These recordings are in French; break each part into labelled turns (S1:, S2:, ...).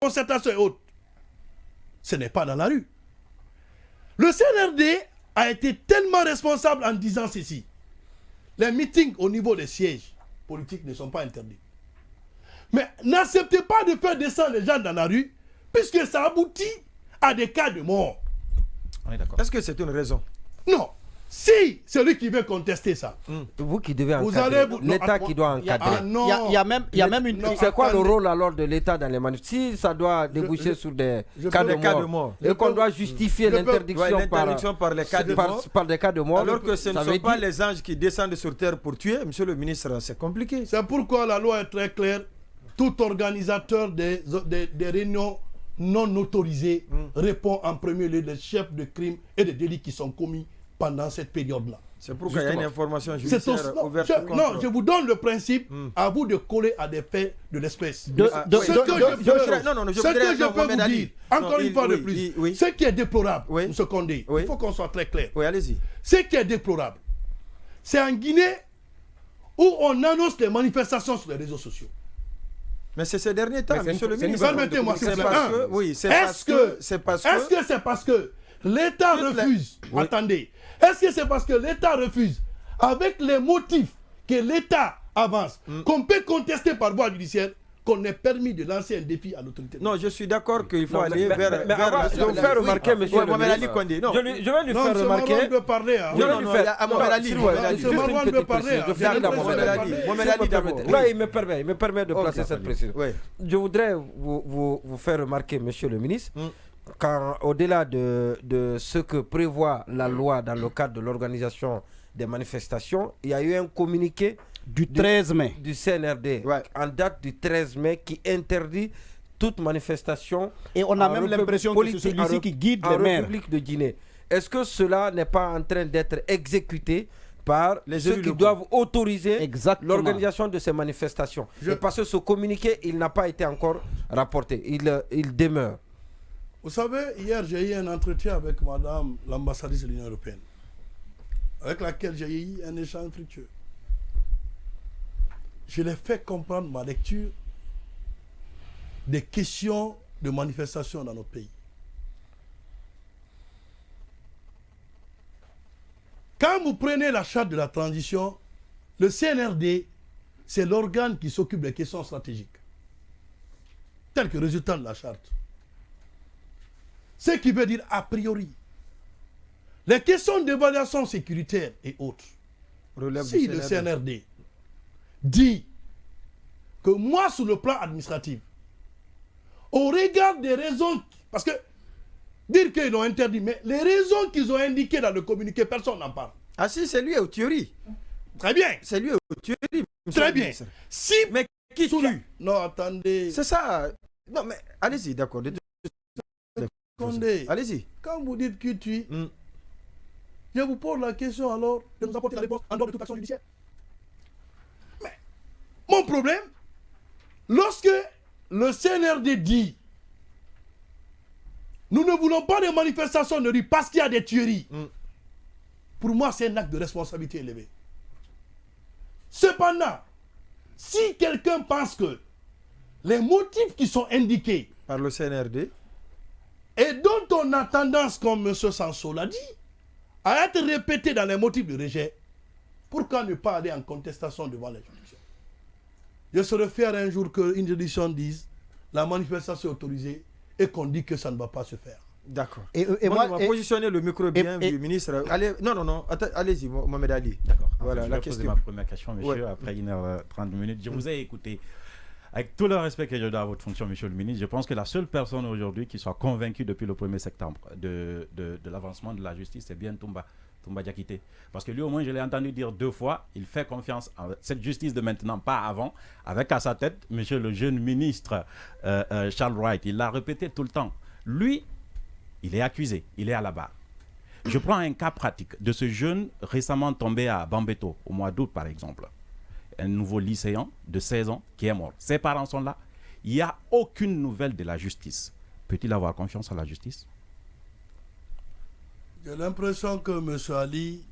S1: concertation et autres, ce n'est pas dans la rue. Le CNRD a été tellement responsable en disant ceci. Les meetings au niveau des sièges politiques ne sont pas interdits. Mais n'acceptez pas de faire descendre les gens dans la rue, puisque ça aboutit à des cas de mort.
S2: On est d'accord.
S3: Est-ce que c'est une raison?
S1: Non. Si celui qui veut contester ça,
S4: vous qui devez encadrer, l'État qui doit encadrer.
S5: Il y a même une...
S4: C'est quoi le rôle alors de l'État dans les manifs? Si ça doit déboucher sur des cas de mort, et qu'on doit justifier l'interdiction
S3: par les cas de mort,
S4: par des cas de mort,
S3: alors que ce ne sont pas les anges qui descendent sur terre pour tuer, monsieur le ministre, c'est compliqué.
S1: C'est pourquoi la loi est très claire. Tout organisateur des réunions non autorisées répond en premier lieu des chefs de crimes et de délits qui sont commis pendant cette période-là.
S3: C'est pourquoi il y a une information judiciaire ouverte.
S1: Non, je vous donne le principe, à vous de coller à des faits de l'espèce. Ce que je peux vous dire, encore une fois de plus, ce qui est déplorable, M. Condé, il faut qu'on soit très clair.
S3: Oui, allez-y.
S1: Ce qui est déplorable, c'est en Guinée où on annonce les manifestations sur les réseaux sociaux.
S3: Mais c'est ces derniers temps, monsieur le ministre.
S1: Permettez-moi,
S3: c'est parce que... Oui,
S1: est-ce que c'est parce que l'État refuse? Attendez. Est-ce que c'est parce que l'État refuse, avec les motifs que l'État avance, qu'on peut contester par voie judiciaire, qu'on est permis de lancer un défi à l'autorité?
S3: Non, je suis d'accord qu'il faut aller vers...
S4: Je vais vous faire remarquer, monsieur le ministre.
S3: Je
S4: vais lui faire remarquer...
S1: Je vais parler.
S4: Là, il me permet de placer cette précision. Je voudrais vous faire remarquer, monsieur le ministre, au-delà de ce que prévoit la loi dans le cadre de l'organisation des manifestations, il y a eu un communiqué
S5: du 13 mai
S4: du CNRD en date du 13 mai qui interdit toute manifestation.
S5: Et on a même l'impression que c'est celui-ci qui guide les maires.
S4: République de Guinée. Est-ce que cela n'est pas en train d'être exécuté par ceux qui doivent autoriser l'organisation de ces manifestations? Et parce que ce communiqué, il n'a pas été encore rapporté. Il demeure.
S1: Vous savez, hier, j'ai eu un entretien avec madame l'ambassadrice de l'Union européenne, avec laquelle j'ai eu un échange fructueux. Je l'ai fait comprendre ma lecture des questions de manifestation dans notre pays. Quand vous prenez la charte de la transition, le CNRD, c'est l'organe qui s'occupe des questions stratégiques, tel que résultat de la charte. Ce qui veut dire a priori, les questions d'évaluation sécuritaire et autres, si le CNRD dit que moi, sur le plan administratif, au regard des raisons, parce que dire qu'ils l'ont interdit, mais les raisons qu'ils ont indiquées dans le communiqué, personne n'en parle.
S3: Ah si, c'est lui au tuerie.
S1: Très bien.
S3: C'est lui au tuerie.
S1: Très bien. Si,
S3: mais qui tue?
S1: Non, attendez.
S3: C'est ça. Non, mais allez-y, d'accord. Allez-y.
S1: Quand vous dites qui tue, je vous pose la question alors de nous apporter la réponse en dehors de toute action judiciaire. Mais mon problème, lorsque le CNRD dit nous ne voulons pas de manifestations de rue parce qu'il y a des tueries, pour moi c'est un acte de responsabilité élevé. Cependant, si quelqu'un pense que les motifs qui sont indiqués
S3: par le CNRD
S1: et dont on a tendance, comme M. Sanso l'a dit, à être répété dans les motifs de rejet, pourquoi ne pas aller en contestation devant les juridictions? Je serais fier un jour qu'une juridiction dise la manifestation est autorisée et qu'on dit que ça ne va pas se faire.
S3: D'accord. Et moi, on va positionner le micro bien du ministre. Allez, non, allez-y, Mohamed Ali.
S2: D'accord.
S3: Voilà,
S2: je vais poser ma première question, monsieur, après 1h30 minutes. Je vous ai écouté. Avec tout le respect que je dois à votre fonction, monsieur le ministre, je pense que la seule personne aujourd'hui qui soit convaincue depuis le 1er septembre de l'avancement de la justice, c'est bien Toumba Diakité. Parce que lui, au moins, je l'ai entendu dire 2 fois, il fait confiance à cette justice de maintenant, pas avant, avec à sa tête, monsieur le jeune ministre Charles Wright. Il l'a répété tout le temps. Lui, il est accusé, il est à la barre. Je prends un cas pratique de ce jeune récemment tombé à Bambeto, au mois d'août par exemple. Un nouveau lycéen de 16 ans qui est mort. Ses parents sont là. Il n'y a aucune nouvelle de la justice. Peut-il avoir confiance en la justice?
S1: J'ai l'impression que M. Ali,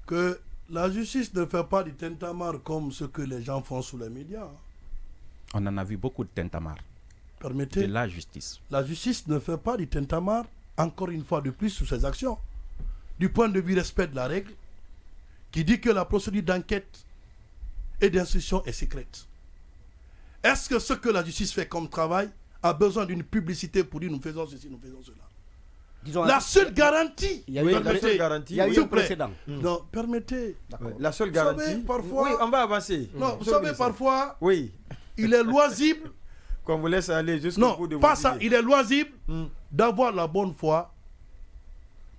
S1: que la justice ne fait pas du tintamarre comme ce que les gens font sous les médias.
S2: On en a vu beaucoup de tintamarre.
S1: permettez,
S2: de la justice.
S1: La justice ne fait pas du tintamarre, encore une fois de plus, sur ses actions. Du point de vue respect de la règle, qui dit que la procédure d'enquête et d'instruction est secrète. Est-ce que ce que la justice fait comme travail a besoin d'une publicité pour dire nous faisons ceci, nous faisons cela? Disons, la seule garantie,
S3: il y a eu un précédent.
S1: Non, permettez.
S3: La seule garantie.
S1: Savez, parfois,
S3: oui, on va avancer.
S1: Non, vous savez, parfois,
S3: oui,
S1: il est loisible.
S3: Qu'on vous laisse aller jusqu'au bout de
S1: votre idée. Non, pas ça. Il est loisible d'avoir la bonne foi,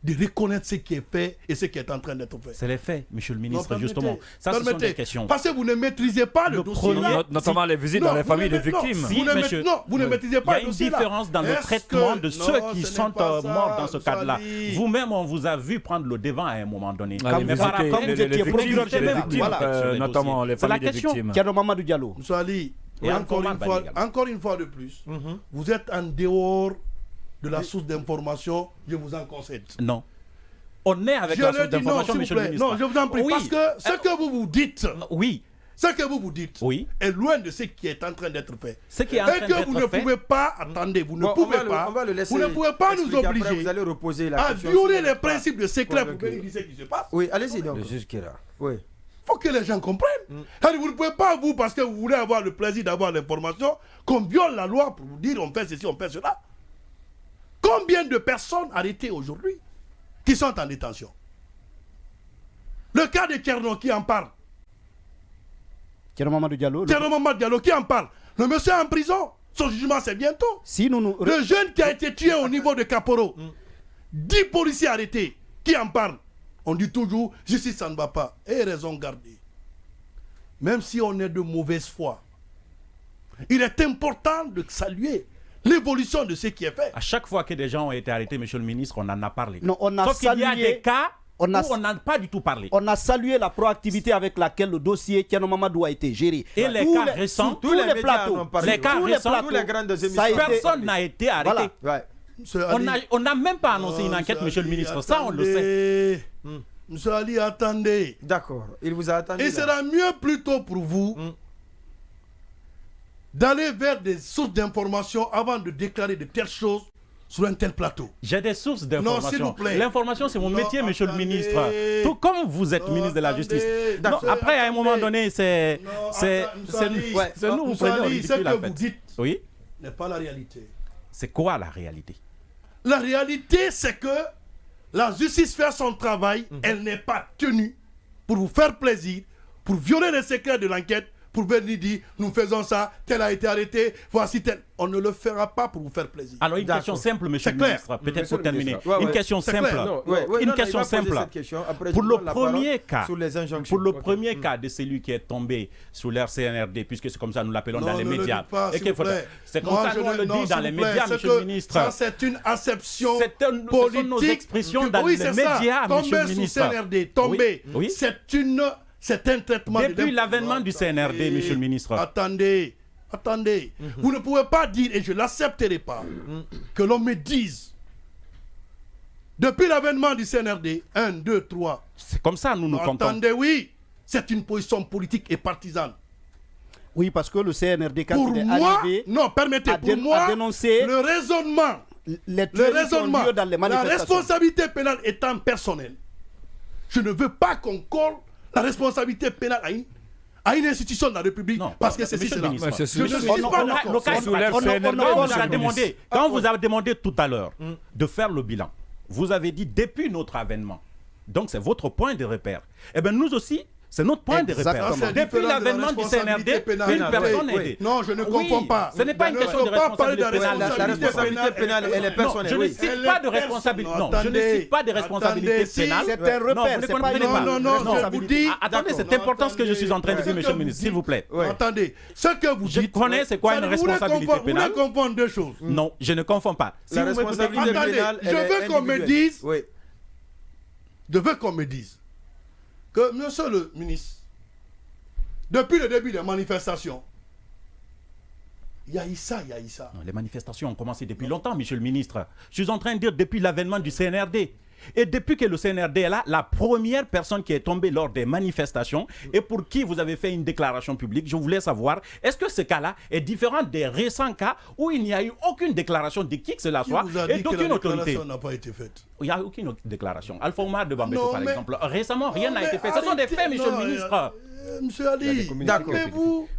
S1: de reconnaître ce qui est fait et ce qui est en train d'être fait.
S2: C'est les faits, monsieur le ministre, justement. Ça, ce sont des questions.
S1: Parce que vous ne maîtrisez pas le dossier.
S6: Notamment les visites dans les familles des victimes.
S1: Vous ne maîtrisez pas le dossier.
S2: Il y a une différence dans le traitement de ceux qui sont morts dans ce cadre-là. Vous-même, on vous a vu prendre le devant à un moment donné.
S6: Mais par rapport aux victimes, notamment les familles des victimes.
S5: Thierno Mamadou Diallo.
S1: Moussali, encore une fois de plus, vous êtes en dehors de la source d'information, je vous en concède.
S2: Non. On est avec la source d'information, monsieur le ministre.
S1: Non, je vous en prie, parce que ce que vous dites, ce que vous dites est loin de ce qui est en train d'être fait.
S2: Ce qui est en train d'être fait.
S1: Et que vous ne pouvez pas, attendez, vous ne pouvez pas nous obliger à violer les principes de secret pour dire ce qui se passe.
S3: Oui, allez-y donc.
S4: Le juge qui est là.
S3: Oui.
S1: Il faut que les gens comprennent. Vous ne pouvez pas, vous, parce que vous voulez avoir le plaisir d'avoir l'information, qu'on viole la loi pour vous dire on fait ceci, on fait cela. Combien de personnes arrêtées aujourd'hui qui sont en détention? Le cas de Tcherno qui en parle.
S5: Tcherno Mamadou Diallo.
S1: Tcherno Mamadou Diallo qui en parle. Le monsieur est en prison. Son jugement c'est bientôt.
S5: Si
S1: le jeune qui a été tué au niveau de Caporo. 10 policiers arrêtés. Qui en parle? On dit toujours justice ça ne va pas. Et raison gardée. Même si on est de mauvaise foi, il est important de saluer l'évolution de ce qui est fait.
S2: À chaque fois que des gens ont été arrêtés, monsieur le ministre, on en a parlé.
S5: Non, on a
S2: sauf qu'il y a des cas où on n'a pas du tout parlé.
S5: On a salué la proactivité avec laquelle le dossier Tcherno Mamadou a été géré.
S2: Et les cas récents,
S5: tous les plateaux,
S2: les cas récents,
S3: toutes les grandes émissions,
S2: personne n'a été arrêté.
S3: Voilà.
S2: On n'a même pas annoncé une enquête, monsieur le ministre. Ça, on le sait.
S1: Monsieur Ali, attendez.
S3: D'accord, il vous a attendu.
S1: Il sera mieux plutôt pour vous d'aller vers des sources d'information avant de déclarer de telles choses sur un tel plateau.
S2: J'ai des sources d'information.
S1: Non, s'il vous plaît.
S2: L'information, c'est mon métier, monsieur le ministre. Tout comme vous êtes ministre de la Justice. Non, après, à un moment donné, c'est nous, vous prenez au ridicule, en fait.
S1: Ce que vous dites n'est pas la réalité.
S2: C'est quoi la réalité?
S1: La réalité, c'est que la justice fait son travail, elle n'est pas tenue pour vous faire plaisir, pour violer les secrets de l'enquête, pour venir dire nous faisons ça, tel a été arrêté, voici tel. On ne le fera pas pour vous faire plaisir.
S2: Alors une question simple, monsieur le ministre, peut-être pour terminer. Une question simple. Une question simple. Pour le premier cas, de celui qui est tombé sous l'ère CNRD, puisque c'est comme ça nous l'appellons dans les médias. C'est comme ça nous le dit dans les médias, monsieur le ministre.
S1: Ça c'est une acception politique.
S2: Ce sont nos expressions dans les médias, monsieur le ministre.
S1: Tomber sous CNRD, c'est un traitement.
S2: Depuis l'avènement du CNRD, monsieur le ministre.
S1: Attendez. Vous ne pouvez pas dire, et je ne l'accepterai pas, que l'on me dise, depuis l'avènement du CNRD, 1, 2, 3.
S2: C'est comme ça, nous nous comptons.
S1: Attendez, oui, c'est une position politique et partisane.
S5: Oui, parce que le CNRD, quand il est arrivé,
S1: a dénoncé le raisonnement, la responsabilité pénale étant personnelle. Je ne veux pas qu'on colle la responsabilité pénale à une institution de la République, parce que c'est cela. Je ne suis pas d'accord.
S2: Quand vous avez demandé tout à l'heure de faire le bilan, vous avez dit depuis notre avènement. Donc c'est votre point de repère. Eh bien nous aussi, c'est notre point de repère. Depuis l'avènement du CNRD, une personne est aidée.
S1: Non, je ne confonds pas.
S2: Ce n'est pas une question de responsabilité pénale.
S3: La responsabilité pénale, elle est personnelle.
S2: Je ne cite pas de responsabilité. Non, je ne cite pas de responsabilité pénale.
S5: C'est un repère.
S2: Vous ne comprenez pas.
S1: Non, je vous dis.
S2: Attendez, c'est important ce que je suis en train de dire, monsieur le ministre, s'il vous plaît.
S1: Attendez, ce que vous dites.
S2: Je connais c'est quoi une responsabilité pénale.
S1: Vous ne confondez deux choses.
S2: Non, je ne confonds pas.
S3: La responsabilité pénale,
S1: je veux qu'on me dise. Je veux qu'on me dise que, monsieur le ministre, depuis le début des manifestations, il y a eu ça.
S2: Non, les manifestations ont commencé depuis longtemps, monsieur le ministre. Je suis en train de dire depuis l'avènement du CNRD. Et depuis que le CNRD est là, la première personne qui est tombée lors des manifestations et pour qui vous avez fait une déclaration publique, je voulais savoir, est-ce que ce cas-là est différent des récents cas où il n'y a eu aucune déclaration de qui que cela soit et d'aucune autorité?
S1: N'a pas été faite.
S2: Il n'y a aucune déclaration. Alpha Oumar de Bambeto, par exemple. Récemment, rien n'a été fait. Ce sont des faits, monsieur le ministre.
S1: Monsieur Ali,
S3: d'accord.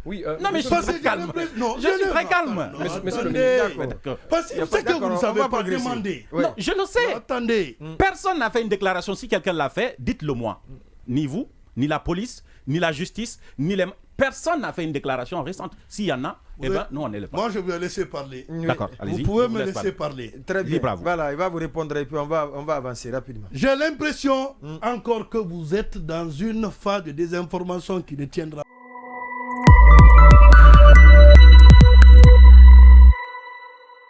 S5: Oui,
S2: non, mais je suis très calme. Je suis très calme.
S1: Monsieur le ministre, parce que c'est que vous ne savez pas demander.
S2: Non, je le sais.
S1: Attendez.
S2: Personne n'a fait une déclaration. Si quelqu'un l'a fait, dites-le moi. Ni vous, ni la police, ni la justice, ni les... Personne n'a fait une déclaration récente. S'il y en a, eh ben, nous, on est le pas.
S1: Moi, je vais laisser parler.
S2: D'accord, allez-y.
S1: Vous pouvez me laisser parler.
S3: Très bien. Voilà, il va vous répondre et puis on va avancer rapidement.
S1: J'ai l'impression encore que vous êtes dans une phase de désinformation qui ne tiendra pas.